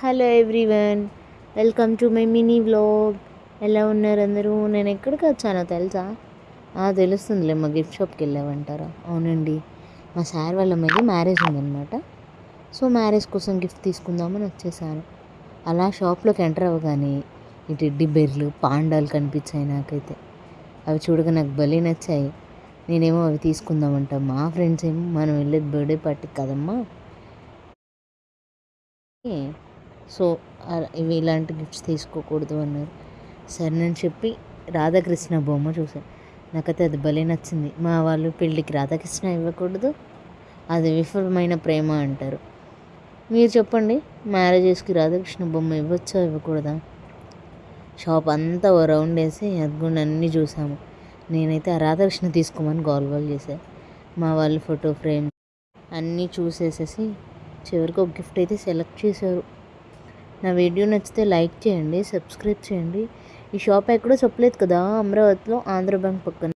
Hello everyone, welcome to my mini vlog. ఎలా ఉన్నారు అందరూ? నేను ఎక్కడికి వచ్చానో తెలుసా? తెలుస్తుందిలే, మా గిఫ్ట్ షాప్కి వెళ్ళామంటారా? అవునండి, మా సార్ వాళ్ళ మీద మ్యారేజ్ ఉందన్నమాట. సో మ్యారేజ్ కోసం గిఫ్ట్ తీసుకుందామని వచ్చేసాను. అలా షాప్లోకి ఎంటర్ అవ్వగానే ఈ టెడ్డీ బెర్లు పాండాలు కనిపించాయి నాకైతే. అవి చూడగా నాకు భలే నచ్చాయి. నేనేమో అవి తీసుకుందామంటా, మా ఫ్రెండ్స్ ఏమో మనం వెళ్ళేది బర్త్డే పార్టీకి కదమ్మా, సో ఇవి ఇలాంటి గిఫ్ట్స్ తీసుకోకూడదు అన్నారు. సరేనని చెప్పి రాధాకృష్ణ బొమ్మ చూసాను. నాకైతే అది భలే నచ్చింది. మా వాళ్ళు పెళ్ళికి రాధాకృష్ణ ఇవ్వకూడదు, అది విఫలమైన ప్రేమ అంటారు. మీరు చెప్పండి, మ్యారేజెస్కి రాధాకృష్ణ బొమ్మ ఇవ్వచ్చా ఇవ్వకూడదా? షాప్ అంతా ఓ రౌండ్ వేసి అదిగోండి అన్నీ చూసాము. నేనైతే ఆ రాధాకృష్ణ తీసుకోమని గోల్ చేశాను. మా వాళ్ళు ఫోటో ఫ్రేమ్ అన్నీ చూసేసేసి చివరికి ఒక గిఫ్ట్ అయితే సెలెక్ట్ చేశారు. నా వీడియో నచ్చితే లైక్ చేయండి, సబ్స్క్రైబ్ చేయండి. ఈ షాప్ ఎక్కడో చెప్పలేదు కదా, అమరావతిలో ఆంధ్ర బ్యాంక్ పక్కన.